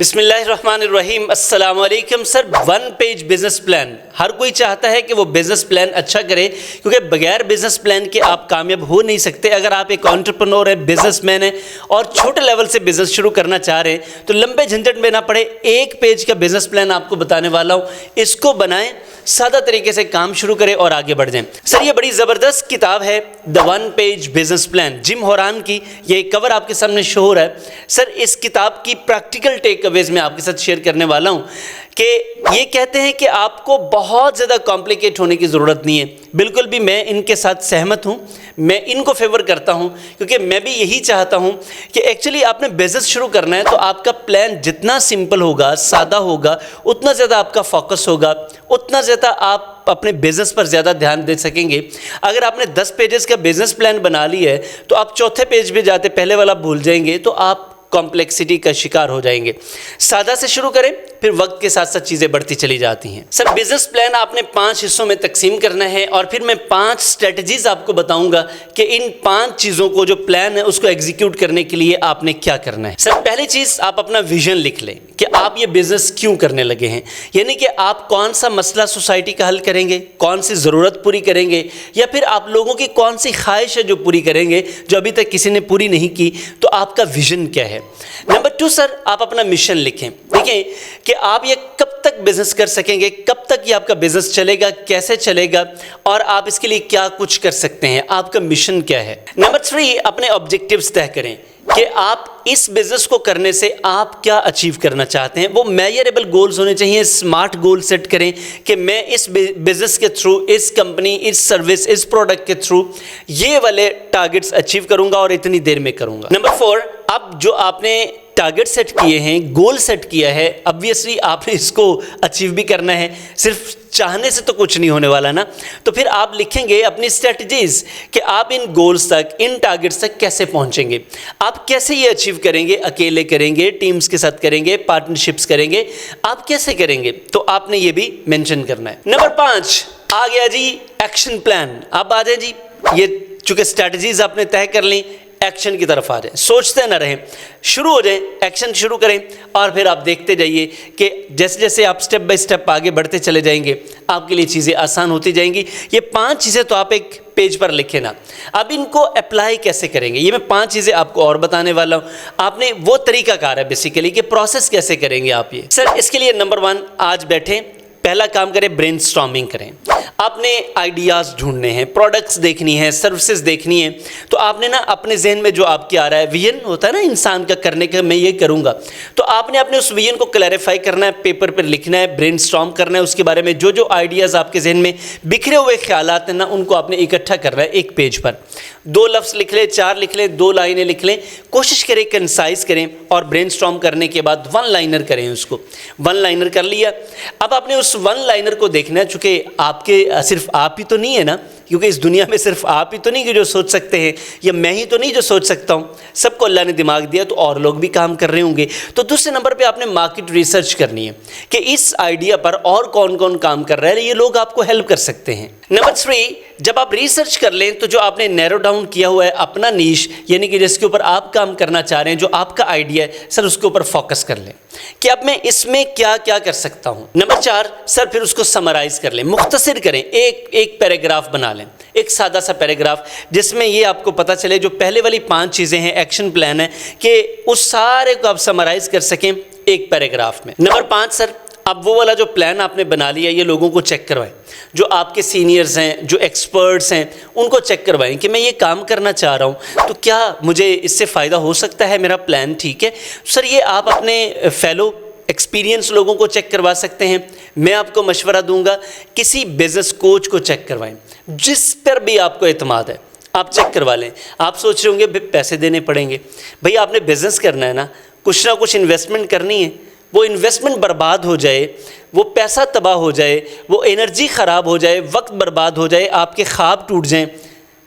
बिस्मिल्लाहिर्रहमानिर्रहीम। अस्सलाम वालेकुम। Sir, one page business plan, हर कोई चाहता है कि वो बिजनेस प्लान अच्छा करे, क्योंकि बगैर बिजनेस प्लान के आप कामयाब हो नहीं सकते। अगर आप एक एंटरप्रेन्योर है, बिजनेसमैन है और छोटे लेवल से बिजनेस शुरू करना चाह रहे हैं तो लंबे झंझट में ना पड़े, एक पेज का बिजनेस प्लान आपको बताने वाला हूँ। इसको बनाएं, सादा तरीके से काम शुरू करें और आगे बढ़ जाएं। सर, ये बड़ी ज़बरदस्त किताब है the one page business plan, Jim Horan की। ये कवर आपके सामने शो हो रहा है। सर, इस किताब की प्रैक्टिकल टेक अवेज में आपके साथ शेयर करने वाला हूँ कि ये कहते हैं कि आपको बहुत ज़्यादा कॉम्प्लिकेट होने की ज़रूरत नहीं है। बिल्कुल भी मैं इनके साथ सहमत हूँ, मैं इनको फेवर करता हूँ, क्योंकि मैं भी यही चाहता हूँ कि एक्चुअली आपने बिज़नेस शुरू करना है तो आपका प्लान जितना सिंपल होगा, सादा होगा, उतना ज़्यादा आपका फोकस होगा, उतना ज़्यादा आप अपने बिज़नेस पर ज़्यादा ध्यान दे सकेंगे। अगर आपने 10 पेजेस का बिज़नेस प्लान बना लिया है तो आप चौथे पेज पे जाते पहले वाला भूल जाएंगे, तो आप कॉम्प्लेक्सिटी का शिकार हो जाएंगे। सादा से शुरू करें, फिर वक्त के साथ साथ चीज़ें बढ़ती चली जाती हैं। सर, बिजनेस प्लान आपने 5 हिस्सों में तकसीम करना है और फिर मैं 5 स्ट्रेटजीज आपको बताऊंगा कि इन 5 चीज़ों को, जो प्लान है उसको एग्जीक्यूट करने के लिए आपने क्या करना है। सर, पहली चीज़, आप अपना विजन लिख लें कि आप ये बिज़नेस क्यों करने लगे हैं। यानी कि आप कौन सा मसला सोसाइटी का हल करेंगे, कौन सी ज़रूरत पूरी करेंगे, या फिर आप लोगों की कौन सी ख्वाहिश है जो पूरी करेंगे, जो अभी तक किसी ने पूरी नहीं की। तो आपका विजन क्या है। नंबर 2, सर, आप अपना मिशन लिखें। देखें कि आप ये कब तक बिजनेस कर सकेंगे, कब तक ये आपका बिजनेस चलेगा, कैसे चलेगा और आप इसके लिए क्या कुछ कर सकते हैं, आपका मिशन क्या है। नंबर 3, अपने ऑब्जेक्टिव्स तय करें कि आप इस बिजनेस को करने से आप क्या अचीव करना चाहते हैं। वो मेजरेबल गोल्स होने चाहिए, स्मार्ट गोल सेट करें कि मैं इस बिजनेस के थ्रू, इस कंपनी, इस सर्विस, इस प्रोडक्ट के थ्रू ये वाले टारगेट्स अचीव करूंगा और इतनी देर में करूंगा। नंबर 4, अब जो आपने टारगेट सेट किए हैं, गोल सेट किया है, ऑब्वियसली आपने इसको अचीव भी करना है। सिर्फ चाहने से तो कुछ नहीं होने वाला ना। तो फिर आप लिखेंगे अपनी स्ट्रेटजीज कि आप इन गोल्स तक, इन टारगेट्स तक कैसे पहुंचेंगे, आप कैसे ये अचीव करेंगे। अकेले करेंगे, टीम्स के साथ करेंगे, पार्टनरशिप्स करेंगे, आप कैसे करेंगे, तो आपने ये भी मेंशन करना है। नंबर 5 आ गया जी, एक्शन प्लान। अब आ जाए जी, ये चूंकि स्ट्रेटजीज आपने तय कर ली, एक्शन की तरफ आ जाए, सोचते ना रहें, शुरू हो जाएं, एक्शन शुरू करें और फिर आप देखते जाइए कि जैसे जैसे आप स्टेप बाय स्टेप आगे बढ़ते चले जाएंगे, आपके लिए चीज़ें आसान होती जाएंगी। ये 5 चीज़ें तो आप एक पेज पर लिखें ना। अब इनको अप्लाई कैसे करेंगे, ये मैं 5 चीज़ें आपको और बताने वाला हूँ। आपने वो तरीकाकार है बेसिकली कि प्रोसेस कैसे करेंगे आप ये। सर, इसके लिए नंबर 1, आज बैठें, पहला काम करें, ब्रेनस्टॉर्मिंग करें। आपने आइडियाज़ ढूंढने हैं, प्रोडक्ट्स देखनी है, सर्विसेज देखनी है। तो आपने ना अपने जहन में जो आपके आ रहा है, विजन होता है ना इंसान का करने का, मैं ये करूँगा, तो आपने अपने उस विजन को क्लैरिफाई करना है, पेपर पर लिखना है, ब्रेनस्टॉर्म करना है। उसके बारे में जो जो आइडियाज़ आपके जहन में बिखरे हुए ख्यालात हैं ना, उनको आपने इकट्ठा करना है एक पेज पर। 2 लफ्ज़ लिख लें, 4 लिख लें, 2 लाइनें लिख लें, कोशिश करें कंसाइज करें और ब्रेनस्टॉर्म करने के बाद 1 लाइनर करें उसको। 1 लाइनर कर लिया। अब आपने उस 1 लाइनर को देखना है, चूँकि आपके सिर्फ आप ही तो नहीं है ना, क्योंकि इस दुनिया में सिर्फ आप ही तो नहीं कि जो सोच सकते हैं, या मैं ही तो नहीं जो सोच सकता हूँ। सबको अल्लाह ने दिमाग दिया, तो और लोग भी काम कर रहे होंगे। तो दूसरे नंबर पे आपने मार्केट रिसर्च करनी है कि इस आइडिया पर और कौन कौन काम कर रहा है, ये लोग आपको हेल्प कर सकते हैं। नंबर 3, जब आप रिसर्च कर लें तो जो आपने नैरो डाउन किया हुआ है अपना नीश, यानी कि जिसके ऊपर आप काम करना चाह रहे हैं, जो आपका आइडिया है, सर उसके ऊपर फोकस कर लें कि अब मैं इसमें क्या क्या कर सकता हूँ। नंबर 4, सर फिर उसको समराइज कर लें, मुख्तसर करें, एक पैराग्राफ बना लें, एक सादा सा पैराग्राफ, जिसमें ये आपको पता चले जो पहले वाली 5 चीज़ें हैं, एक्शन प्लान है, कि उस सारे को आप समराइज कर सकें एक पैराग्राफ में। नंबर 5, सर अब वो वाला जो प्लान आपने बना लिया, ये लोगों को चेक करवाएं, जो आपके सीनियर्स हैं, जो एक्सपर्ट्स हैं, उनको चेक करवाएं कि मैं ये काम करना चाह रहा हूँ, तो क्या मुझे इससे फ़ायदा हो सकता है, मेरा प्लान ठीक है। सर, ये आप अपने फेलो एक्सपीरियंस लोगों को चेक करवा सकते हैं। मैं आपको मशवरा दूंगा, किसी बिजनेस कोच को चेक करवाएं, जिस पर भी आपको एतमाद है, आप चेक करवा लें। आप सोच रहे होंगे पैसे देने पड़ेंगे। भाई, आपने बिजनेस करना है ना कुछ इन्वेस्टमेंट करनी है। वो इन्वेस्टमेंट बर्बाद हो जाए, वो पैसा तबाह हो जाए, वो एनर्जी ख़राब हो जाए, वक्त बर्बाद हो जाए, आपके ख्वाब टूट जाएं,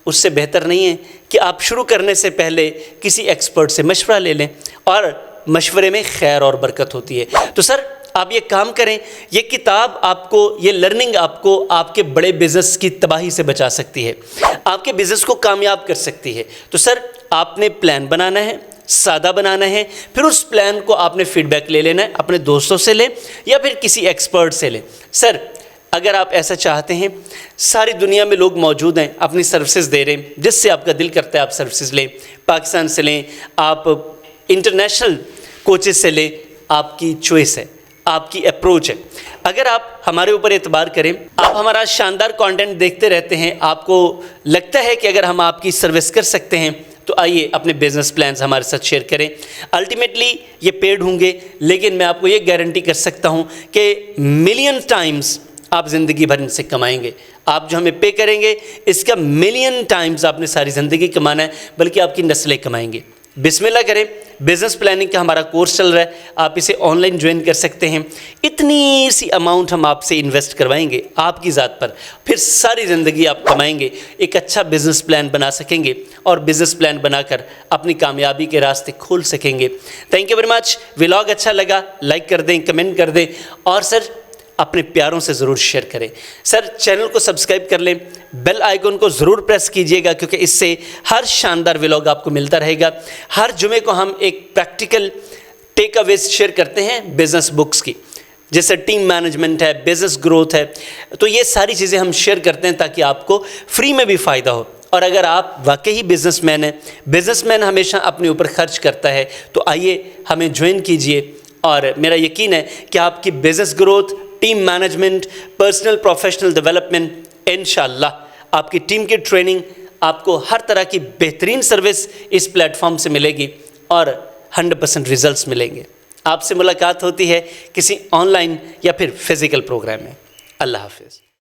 उससे बेहतर नहीं है कि आप शुरू करने से पहले किसी एक्सपर्ट से मशवरा ले लें, और मशवरे में खैर और बरकत होती है। तो सर, आप ये काम करें, ये किताब आपको, ये लर्निंग आपको आपके बड़े बिज़नेस की तबाही से बचा सकती है, आपके बिज़नेस को कामयाब कर सकती है। तो सर, आपने प्लान बनाना है, سادہ بنانا ہے، پھر اس پلان کو آپ نے فیڈ بیک لے لینا ہے، اپنے دوستوں سے لیں یا پھر کسی ایکسپرٹ سے لیں۔ سر اگر آپ ایسا چاہتے ہیں، ساری دنیا میں لوگ موجود ہیں اپنی سروسز دے رہے ہیں، جس سے آپ کا دل کرتا ہے آپ سروسز لیں، پاکستان سے لیں، آپ انٹرنیشنل کوچز سے لیں، آپ کی چوائس ہے، آپ کی اپروچ ہے۔ اگر آپ ہمارے اوپر اعتبار کریں، آپ ہمارا شاندار کانٹینٹ دیکھتے رہتے ہیں، آپ کو لگتا ہے کہ اگر ہم آپ کی سروس کر سکتے ہیں تو آئیے اپنے بزنس پلانز ہمارے ساتھ شیئر کریں۔ الٹیمیٹلی یہ پیڈ ہوں گے، لیکن میں آپ کو یہ گارنٹی کر سکتا ہوں کہ ملین ٹائمز آپ زندگی بھر ان سے کمائیں گے۔ آپ جو ہمیں پے کریں گے اس کا ملین ٹائمز آپ نے ساری زندگی کمانا ہے، بلکہ آپ کی نسلیں کمائیں گے۔ بسم اللہ کریں، بزنس پلاننگ کا ہمارا کورس چل رہا ہے، آپ اسے آن لائن جوائن کر سکتے ہیں۔ اتنی سی اماؤنٹ ہم آپ سے انویسٹ کروائیں گے آپ کی ذات پر، پھر ساری زندگی آپ کمائیں گے، ایک اچھا بزنس پلان بنا سکیں گے اور بزنس پلان بنا کر اپنی کامیابی کے راستے کھول سکیں گے۔ Thank you very much. Vlog اچھا لگا لائک کر دیں، کمنٹ کر دیں، اور سر اپنے پیاروں سے ضرور شیئر کریں۔ سر چینل کو سبسکرائب کر لیں، بیل آئیکن کو ضرور پریس کیجئے گا، کیونکہ اس سے ہر شاندار ولاگ آپ کو ملتا رہے گا۔ ہر جمعے کو ہم ایک پریکٹیکل ٹیک اویز شیئر کرتے ہیں بزنس بکس کی، جیسے ٹیم مینجمنٹ ہے، بزنس گروتھ ہے، تو یہ ساری چیزیں ہم شیئر کرتے ہیں تاکہ آپ کو فری میں بھی فائدہ ہو۔ اور اگر آپ واقعی بزنس مین ہیں، بزنس مین ہمیشہ اپنے اوپر خرچ کرتا ہے، تو آئیے ہمیں جوائن کیجئے، اور میرا یقین ہے کہ آپ کی business growth, team management, personal professional development, انشاءاللہ آپ کی ٹیم کی ٹریننگ، آپ کو ہر طرح کی بہترین سروس اس پلیٹ فارم سے ملے گی اور 100% ریزلٹس ملیں گے۔ آپ سے ملاقات ہوتی ہے کسی آن لائن یا پھر فزیکل پروگرام میں۔ اللہ حافظ۔